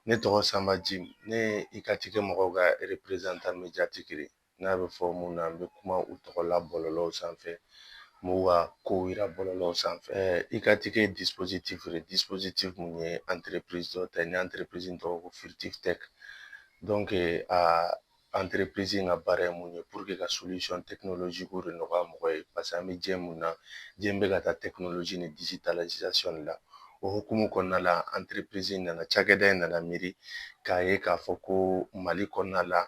Ne tɔgɔ Sanba Jim, ne ye IKATIKE mɔgɔw ka représentant médiatique de ye, n'a bɛ fɔ mun na n bɛ kuma u tɔgɔ la bɔlɔlɔw sanfɛ, n b'u ka kow yira bɔlɔlɔw sanfɛ. IKATIKE ye dispositif mun ye entreprise dɔ ta ye, ni entreprise in tɔgɔ ko FIRTIFTEC. Entreprise in ka baara ye mun ye ka solution technologique de nɔgɔya mɔgɔw ye parce que an bɛ diɲɛ mun na, diɲɛ bɛ ka taa technologie ni digitalisation de la. O hukumu kɔnɔna la entreprise in nana, cakɛda in nana miiri k'a ye k'a fɔ ko Mali kɔnɔna la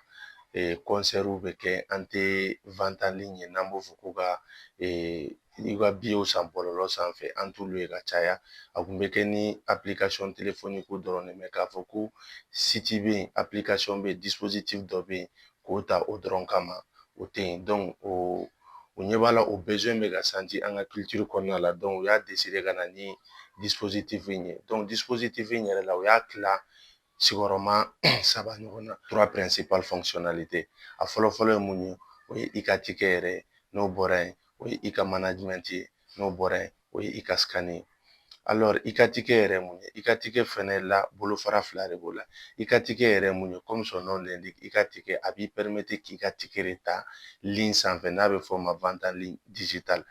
concert bɛ kɛ an tɛ vente en ligne ye n'an b'o fɔ ko ka i ka billet san bɔlɔlɔ sanfɛ an t'olu ye ka caya, a kun bɛ kɛ ni application téléphonique dɔrɔn de ye k'a fɔ ko site bɛ yen, application bɛ yen, dispositif dɔ bɛ yen k'o ta o dɔrɔn kama o tɛ yen o ɲɛ b'a la o besoin bɛ ka senti an ka culture kɔnɔna la u y'a décider ka na ni dispositif in ye dispositif in yɛrɛ la u y'a tila sigiyɔrɔma 3 ɲɔgɔn na 3 principales fonctionnalités a fɔlɔ fɔlɔ ye mun ye o ye IKATIKE yɛrɛ ye n'o bɔra yen o ye IKA management ye n'o bɔra yen o ye IKA scan ye. Alors IKATIKE yɛrɛ ye mun ye IKATIKE fɛnɛ la bolofara 2 de b'o la IKATIKE yɛrɛ ye mun ye comme son nom l'indique IKATIKE a b'i permettre k'i ka ticket de ta ligne sanfɛ n'a bɛ fɔ o ma vente en ligne digitale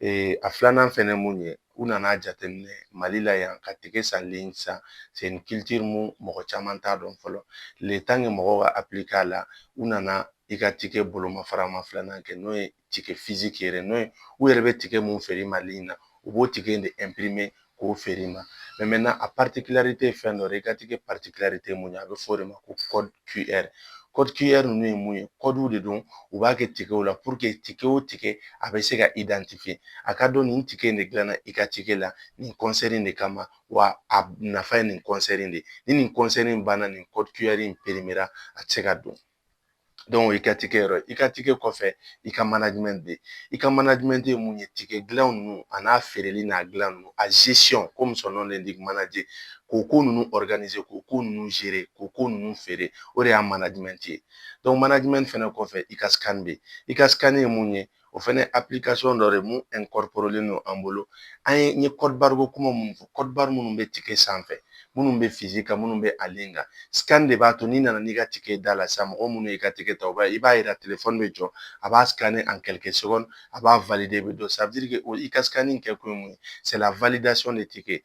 a 2nan fɛnɛ ye mun ye u nana jateminɛ Mali la yan ka ticket san ligne san c'est une culture mun mɔgɔ caman t'a dɔn fɔlɔ le temps que mɔgɔw ka appliquer a la u nana IKATIKE bolomafarama 2nan kɛ n'o ye ticket physique yɛrɛ n'o ye u yɛrɛ bɛ ticket mun feere i ma ligne na u b'o ticket in de imprimer k'o feere i ma mais maintenant a particularité ye fɛn dɔ de ye IKATIKE particularité ye mun ye a bɛ fɔ o de ma ko code QR code QR ninnu ye mun ye code de don u b'a kɛ tickets la ticket o ticket a bɛ se ka identifier a ka dɔn nin ticket in de dilanna IKATIKE la nin concert in de kama wa a nafa ye nin concert in de ye ni nin concert in banna nin code QR in périmera a tɛ se ka don o ye IKATIKE yɔrɔ ye IKATIKE kɔfɛ IKA management bɛ yen IKA management ye mun ye ticket dilan ninnu a n'a feereli n'a dilan ninnu a gestion comme son nom l'indique manager k'o ko ninnu organiser k'o ko ninnu gérer k'o ko ninnu feere o de y'a management ye management fɛnɛ kɔfɛ IKA scan bɛ yen IKA scan ye mun ye o fɛnɛ ye application dɔ de ye mun incorporé len don an bolo n ye code barre ko kuma minnu fɔ code barre minnu bɛ ticket sanfɛ minnu bɛ physique kan minnu bɛ en ligne kan scan de b'a to n'i nana n'i ka ticket ye da la sisan mɔgɔ minnu ye i ka ticket ta i b'a yira téléphone bɛ jɔ a b'a scanner en quelques secondes a b'a valider i bɛ don ça veut dire que o IKA scanning kɛ kun ye mun ye c'est la validation des tickets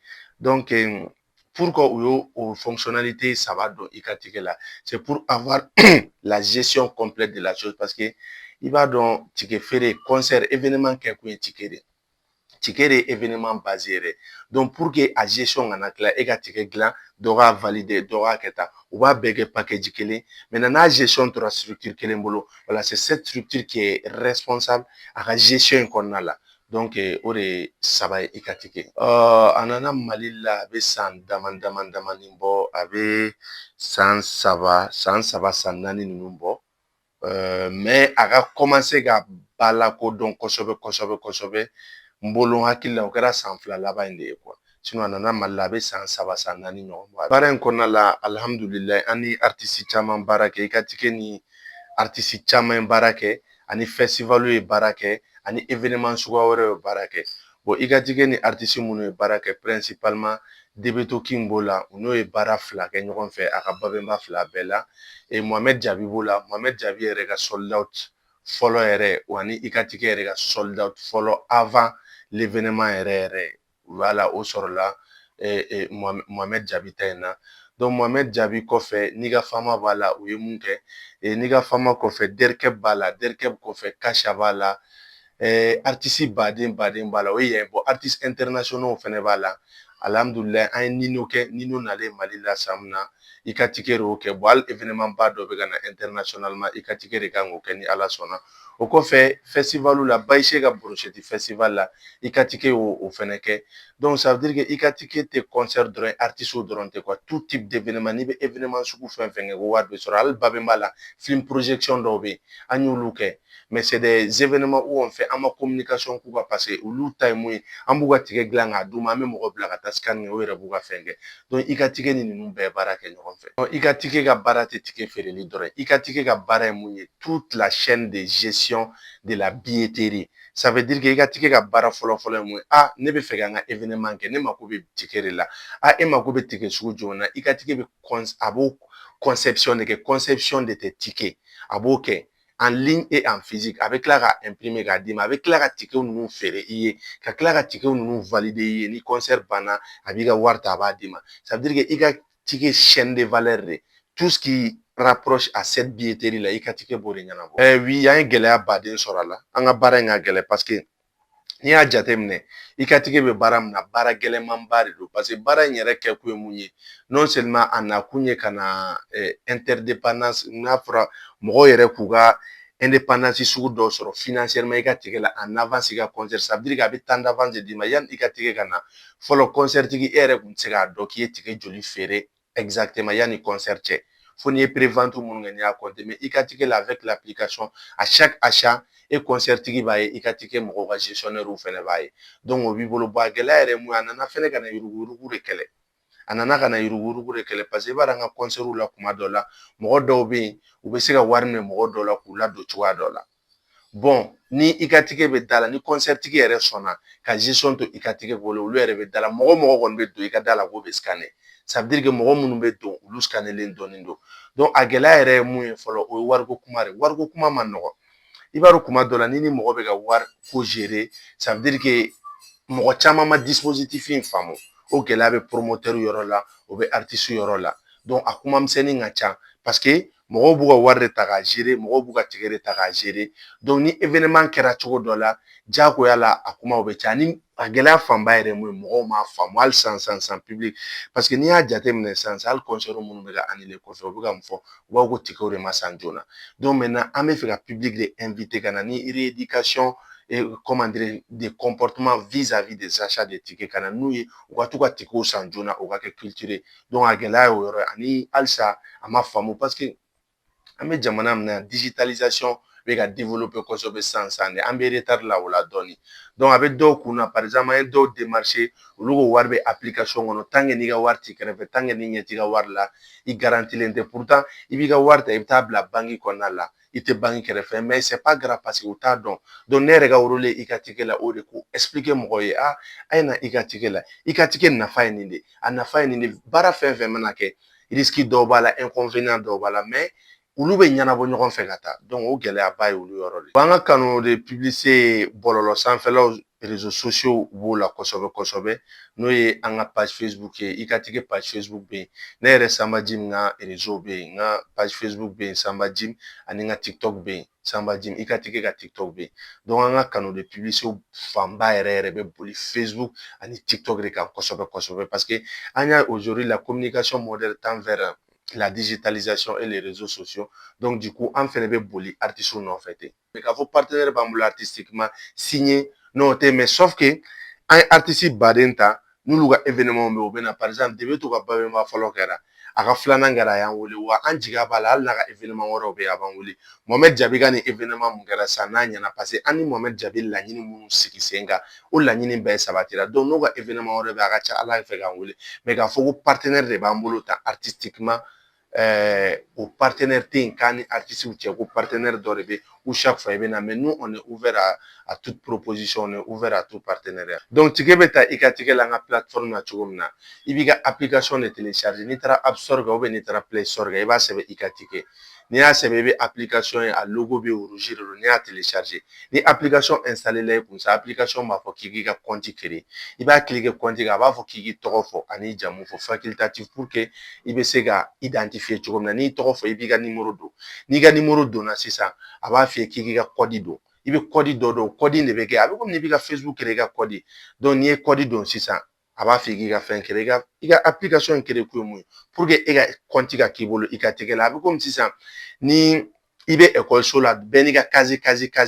pour que u y'o o fonctionnalité 3 don IKATIKE la c'est pour avoir la gestion complète de la chose parce que i b'a dɔn ticket feere concert événement kɛ kun ye ticket de ye ticket de ye événement base yɛrɛ ye pour que a gestion kana tila e ka ticket dilan dɔ k'a valider dɔ k'a kɛ tan u b'a bɛɛ kɛ package kelen maintenant n'a gestion tora structure kelen bolo voilà c'est cette structure qui est responsable a ka gestion in kɔnɔna la o de ye 3 ye IKATIKE a nana Mali la a bɛ san dama damani bɔ a bɛ san 3 san 4 ninnu bɔ mais a ka commencer ka ba lakodɔn kosɛbɛ n bolo n hakili la o kɛra san 2 laban in de ye a nana Mali la a bɛ san 3 san 4 ɲɔgɔn bɔ baara in kɔnɔna la alihamudulilayi an ni artiste caman baara kɛ IKATIKE ni artiste caman ye baara kɛ ani festival ye baara kɛ ani événement suguya wɛrɛw ye baara kɛ IKATIKE ni artiste minnu ye baara kɛ principalement Debeto King b'o la u n'o ye baara 2 kɛ ɲɔgɔn fɛ a ka Babemba 2 bɛɛ la Mohamed Jabi b'o la Mohamed Jabi yɛrɛ ka sold out fɔlɔ yɛrɛ wa ni IKATIKE yɛrɛ ka sold out fɔlɔ avant l'événement yɛrɛ voilà o sɔrɔla Mohamed Jabi ta in na Mohamed Jabi kɔfɛ Niga Fama b'a la u ye mun kɛ Niga Fama kɔfɛ Derkeb b'a la Derkeb kɔfɛ Kasha b'a la artiste baden b'a la o ye yan artiste internationaux fɛnɛ b'a la alihamudulilayi an ye Nino kɛ Nino nalen Mali la san min na IKATIKE de y'o kɛ hali événement ba dɔ bɛ ka na internationalement IKATIKE de kan k'o kɛ ni Ala sɔnna o kɔfɛ festival la Bayise ka brochette festival la IKATIKE y'o fɛnɛ kɛ ça veut dire que IKATIKE tɛ concert dɔrɔn ye artiste dɔrɔn tɛ tout type d'événement n'i bɛ événement sugu fɛn fɛn kɛ ko wari bɛ sɔrɔ hali Babemba la film projection dɔw bɛ yen an y'olu kɛ mais c'est des événements où on fait an ma communication k'u kan parce que olu ta ye mun ye an b'u ka ticket dilan k'a d'u ma an bɛ mɔgɔ bila ka taa scan kɛ o yɛrɛ b'u ka fɛn kɛ donc i ka ticket ni ninnu bɛɛ baara kɛ ɲɔgɔn fɛ i ka ticket ka baara tɛ ticket feereli dɔrɔn i ka ticket ka baara ye mun ye toute la chaîne de gestion de la billetterie ça veut dire que i ka ticket ka baara fɔlɔ-fɔlɔ ye mun ye ne bɛ fɛ ka n ka événement kɛ ne mako bɛ ticket de la e mako bɛ ticket sugu jumɛn na i ka ticket bɛ a b'o conception de kɛ conception de tes tickets a b'o kɛ en ligne et en physique a bɛ tila ka imprimer k'a d'i ma a bɛ tila ka ticket ninnu feere i ye ka tila ka ticket ninnu valider i ye ni concert banna a b'i ka wari ta a b'a d'i ma ça veut dire que i ka ticket chaîne de valeur de tout ce qui rapproche à cette billetterie là i ka ticket b'o de ɲɛnabɔ oui an ye gɛlɛya baden sɔrɔ a la an ka baara in ka gɛlɛn parce que n'i y'a jateminɛ i ka ticket bɛ baara min na baara gɛlɛnmanba de don parce que baara in yɛrɛ kɛkun ye mun ye non seulement a nakun ye ka na interdépendance n'a fɔra mɔgɔw yɛrɛ k'u ka indépendance sugu dɔw sɔrɔ financièrement i ka ticket la en avance i ka concert ça veut dire que a bɛ temps d'avance de d'i ma yanni i ka ticket ka na fɔlɔ concert tigi e yɛrɛ tun tɛ se k'a dɔn k'i ye ticket joli feere exactement yanni concert cɛ fo n'i ye prévente minnu kɛ n'i y'a compter mais i ka ticket la avec l'application à chaque achat e concert tigi b'a ye i ka ticket mɔgɔw ka gestionnaire fɛnɛ b'a ye donc o b'i bolo a gɛlɛya yɛrɛ ye mun ye a nana fɛnɛ ka na yuruguyurugu de kɛlɛ a nana ka na yuruguyurugu de kɛlɛ parce que i b'a dɔn an ka concert la kuma dɔ la mɔgɔ dɔw bɛ yen u bɛ se ka wari minɛ mɔgɔ dɔw la k'u ladon cogoya dɔ la bon ni i ka ticket bɛ da la ni concert tigi yɛrɛ sɔnna ka gestion to i ka ticket bolo olu yɛrɛ bɛ da la mɔgɔ mɔgɔ kɔni bɛ don i ka da la k'o bɛ scanner ça veut dire que mɔgɔ minnu bɛ don olu scannelen dɔnnen don donc a gɛlɛya yɛrɛ ye mun ye fɔlɔ o ye wariko kuma de wariko kuma man nɔgɔn i b'a dɔn kuma dɔ la ni mɔgɔ bɛ ka wari ko gérer ça veut dire que mɔgɔ caman ma dispositif in faamu o gɛlɛya bɛ promoteur yɔrɔ la o bɛ artiste yɔrɔ la donc a kuma misɛnnin ka ca parce que mɔgɔw b'u ka wari de ta k'a gérer mɔgɔw b'u ka ticket de ta k'a gérer donc ni événement kɛra cogo dɔ la diyagoya la a kumaw bɛ caya ni a gɛlɛya fanba yɛrɛ ye mun ye mɔgɔw m'a faamu hali sisan public parce que n'i y'a jateminɛ sisan hali concert minnu bɛ ka annuler kɔfɛ u bɛ ka mun fɔ u b'a fɔ ko tickets de ma san joona donc maintenant an bɛ fɛ ka public de inviter ka na ni rééducation et comment dire des comportements vis-à-vis des achats de tickets ka na n'u ye u ka to ka tickets san joona o ka kɛ culture ye donc a gɛlɛya y'o yɔrɔ ye ani halisa a ma faamu parce que an bɛ jamana min na digitalisation bɛ ka développer kosɛbɛ sisan de an bɛ retard la o la dɔɔnin donc a bɛ dɔw kun na par exemple an ye dɔw démarcher olu ko wari bɛ application kɔnɔ tant que n'i ka wari t'i kɛrɛfɛ tant que n'i ɲɛ t'i ka wari la i garantilen tɛ pourtant i b'i ka wari ta i bɛ taa bila banque kɔnɔna la i tɛ banque kɛrɛfɛ mais c'est pas grave parce que u t'a dɔn donc ne yɛrɛ ka rôle ye i ka ticket la o de ko expliquer mɔgɔw ye a ye na i ka ticket la i ka ticket nafa ye nin de a nafa ye nin de baara fɛn fɛn mana kɛ risque dɔw b'a la inconvénient dɔw b'a la mais olu bɛ ɲɛnabɔ ɲɔgɔn fɛ ka taa donc o gɛlɛyaba ye olu yɔrɔ de an ka kanu de publicité bɔlɔlɔ sanfɛlaw réseaux sociaux b'o la kosɛbɛ kosɛbɛ n'o ye an ka page Facebook ye i ka ticket page Facebook bɛ yen ne yɛrɛ Sanba Jim ka réseau bɛ yen n ka page Facebook bɛ yen Sanba Jim ani n ka TikTok bɛ yen Sanba Jim i ka ticket ka TikTok bɛ yen donc an ka kanu de publicité fanba yɛrɛ yɛrɛ bɛ boli Facebook ani TikTok de kan kosɛbɛ kosɛbɛ parce que an y'a aujourd'hui la communication moderne tend vers la digitalisation et les réseaux sociaux donc du coup an fɛnɛ bɛ boli artistes nɔfɛ ten mais k'a fɔ partenaire b'an bolo artistiquement signé n'o tɛ mais sauf que an ye artiste baden ta n'olu ka événement bɛ yen u bɛ na par exemple Debeto ka Babemba fɔlɔ kɛra a ka filanan kɛra a y'an wele wa an jigiya b'a la hali n'a ka événement wɛrɛw bɛ yen a b'an wele Mohamed Jabi ka nin événement mun kɛra sisan n'a ɲɛna parce que an ni Mohamed Jabi laɲini minnu sigi sen kan o laɲini bɛɛ sabatira donc n'o ka événement wɛrɛ bɛ yen a ka ca Ala fɛ k'an wele mais k'a fɔ ko partenaire de b'an bolo tan artistiquement o partenaire tɛ yen k'an ni artistes cɛ ko partenaire dɔ de bɛ yen où chaque fois i bɛ na mais nous on est ouvert à toute proposition on est ouvert à tout partenariat donc ticket bɛ ta i ka ticket la an ka plateforme na cogo min na i b'i ka application de télécharger n'i taara App Store kan n'i taara Play Store kan i b'a sɛbɛn i ka ticket n'i y'a sɛbɛn i bɛ application ye a logo bɛ rouge de don n'i y'a télécharger ni application installé la i kun sa application b'a fɔ k'i k'i ka compte créer i b'a cliquer compte kan a b'a fɔ k'i k'i tɔgɔ fɔ ani jamu fɔ facultatif pour que i bɛ se ka identifier cogo min na n'i tɔgɔ fɔ i b'i ka numéro don n'i ka numéro donna sisan a b'a f'i ye k'i k'i ka code don i bɛ code dɔ dɔn code de bɛ kɛ a bɛ komi i b'i ka Facebook créer i ka code donc n'i ye code don sisan a b'a f'i ye k'i ka fɛn créer i ka application créer kun ye mun ye pour que e ka compte ka k'i bolo i ka ticket la a bɛ komi sisan ni i bɛ ekɔliso la bɛɛ n'i ka case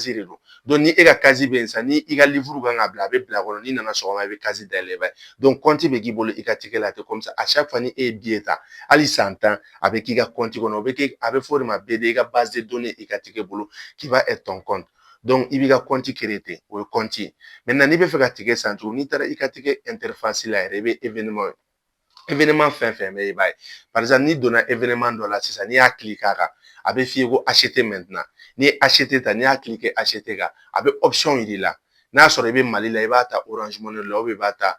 de don donc ni e ka case bɛ yen sisan ni i ka livre kan ka bila a bɛ bila a kɔnɔ n'i nana sɔgɔma i bɛ case dayɛlɛ i b'a ye donc compte bɛ k'i bolo i ka ticket la ten comme ça à chaque fois ni e ye billet ta hali san tan a bɛ k'i ka compte kɔnɔ a bɛ fɔ o de ma BD i ka base de données i ka ticket bolo qui va être ton compte Donc i b'i ka compte créer ten, o ye compte ye. Maintenant n'i bɛ fɛ ka ticket san tugun n'i taara i ka ticket interface la yɛrɛ i bɛ événement fɛn fɛn bɛ i b'a ye. Par exemple n'i donna événement dɔ la sisan n'i y'a cliquer a kan a bɛ f'i ye ko acheter maintenant. N'i ye acheter ta n'i y'a cliquer acheter kan a bɛ option yir'i la. N'a sɔrɔ i bɛ Mali la i b'a ta Orange Money la i b'a ta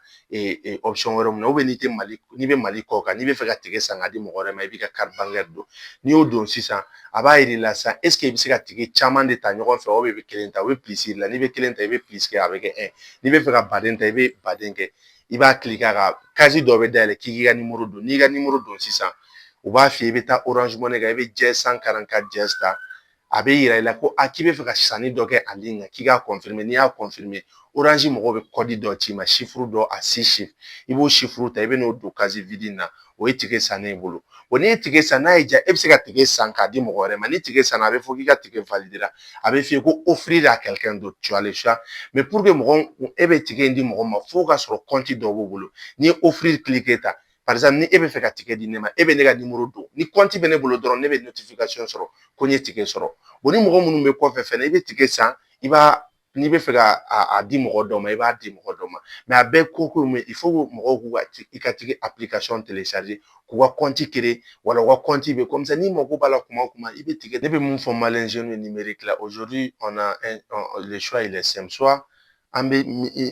option wɛrɛ mun na n'i bɛ Mali kɔ kan n'i bɛ fɛ ka ticket san k'a di mɔgɔ wɛrɛ ma i b'i ka carte bancaire don. N'i y'o don sisan a b'a yir'i la sisan est ce que i bɛ se ka ticket caman de ta ɲɔgɔn fɛ i bɛ kelen ta o bɛ plus yir'i la n'i bɛ kelen ta i bɛ plus kɛ a bɛ kɛ 1 n'i bɛ fɛ ka baden ta i bɛ baden kɛ i b'a cliquer a kan case dɔ bɛ dayɛlɛ k'i k'i ka numéro don n'i ka numéro don sisan u b'a f'i ye i bɛ taa Orange Money kan i bɛ dièse 144 dièse ta a bɛ yira i la ko k'i bɛ fɛ ka sanni dɔ kɛ en ligne kan k'i k'a confirmer n'i y'a confirmer Orange mɔgɔw bɛ code dɔ ci i ma chiffre dɔ à 6 chiffres i b'o chiffre ta i bɛ n'o don case vide in na o ye ticket sannen i bolo n'i ye ticket san n'a y'i diya e bɛ se ka ticket san k'a di mɔgɔ wɛrɛ ma ni ticket sanna a bɛ fɔ k'i ka ticket validera a bɛ f'i ye ko offrir à quelqu'un d'autre tu as le choix mais pour que mɔgɔ e bɛ ticket in di mɔgɔ ma f'o ka sɔrɔ compte dɔ b'o bolo n'i ye offrir cliquer ta par exemple ni e bɛ fɛ ka ticket di ne ma e bɛ ne ka numéro don ni compte bɛ ne bolo dɔrɔn ne bɛ notification sɔrɔ ko n ye ticket sɔrɔ ni mɔgɔ minnu bɛ kɔfɛ fɛnɛ i bɛ ticket san i b'a n'i bɛ fɛ ka a di mɔgɔ dɔ ma i b'a di mɔgɔ dɔ ma mais a bɛɛ ko ko il faut que mɔgɔw k'u ka i ka ticket application télécharger k'u ka compte créer wala u ka compte bɛ comme ça n'i mago b'a la kuma o kuma i bɛ ticket ne bɛ mun fɔ maliyɛn jeunes ye numérique la aujourd'hui on a le choix il est simple soit an bɛ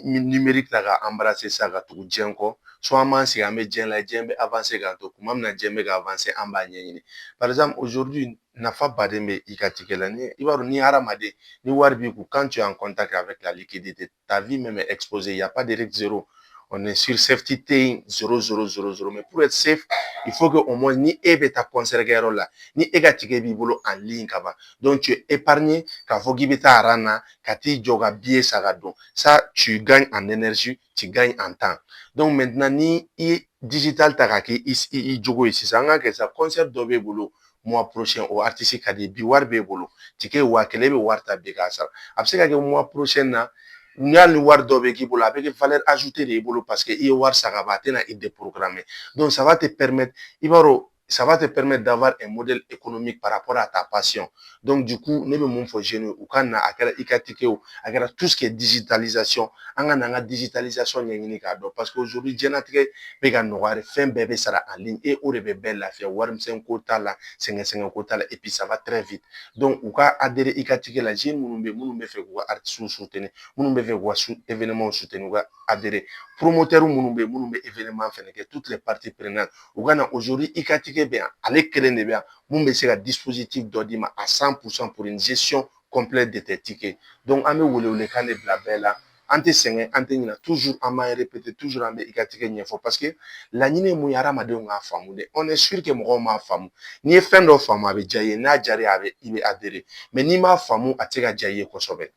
numérique ta ka embrasser sa ka tugu diɲɛ kɔ soit an b'an sigi an bɛ diɲɛ lajɛ diɲɛ bɛ avancer k'an to tuma min na diɲɛ bɛ ka avancer an b'a ɲɛɲini par exemple aujourd'hui nafa baden bɛ i ka ticket la i b'a dɔn ni hadamaden ni wari b'i kun quand tu es en contact avec la liquidité ta vie même est exposée il y a pas de risque zéro on est sur safety in 0,000 mais pour être safe il faut que au moins ni e bɛ taa concert kɛyɔrɔ la ni e ka ticket b'i bolo en ligne ka ban donc tu es épargné k'a fɔ k'i bɛ taa aran na ka t'i jɔ ka billet san ka don ça tu gagnes en énergie tu gagnes en temps donc maintenant ni i ye digital ta k'a kɛ i jogo ye sisan an ka kɛ sisan concert dɔ b'e bolo mois prochain o artiste ka di bi wari b'e bolo ticket ye 1000 e bɛ wari ta bi k'a sara a bɛ se ka kɛ mois prochain na n'i hali ni wari dɔ bɛ k'i bolo a bɛ kɛ valeur ajoutée de y'i bolo parce que i ye wari san ka ban a tɛna i déprogrammer donc ça va te permettre i b'a dɔn ça va te permettre d'avoir un modèle économique par rapport à ta passion donc du coup ne bɛ mun fɔ jeunes ye u ka na a kɛra i ka ticket o a kɛra tout ce qui est digitalisation an ka na an ka digitalisation ɲɛɲini k'a dɔn parce que aujourd'hui diɲɛlatigɛ bɛ ka nɔgɔya de fɛn bɛɛ bɛ sara en ligne o de bɛ bɛɛ lafiya warimisɛn ko t'a la sɛgɛn ko t'a la et puis ça va très vite donc u ka adhérer i ka ticket la jeunes minnu bɛ yen minnu bɛ fɛ k'u ka artistes soutenir minnu bɛ fɛ k'u ka événement soutenir u ka adhérer promoteurs minnu bɛ yen minnu bɛ événement fɛnɛ kɛ toutes les parties prenantes u ka na aujourd'hui i ka ticket bɛ yan ale kelen de bɛ yan mun bɛ se ka dispositif dɔ d'i ma à 100% pour une gestion complète de tes tickets donc an bɛ welewelekan de bila bɛɛ la an tɛ sɛgɛn an tɛ ɲinɛ toujours an b'an répéter toujours an bɛ i ka ticket ɲɛfɔ parce que laɲini ye mun ye hadamadenw k'a faamu de on est sûr que mɔgɔw m'a faamu n'i ye fɛn dɔ faamu a bɛ diya i ye n'a diyara i ye i bɛ adhérer mais n'i m'a faamu a tɛ se ka diya i ye kosɛbɛ.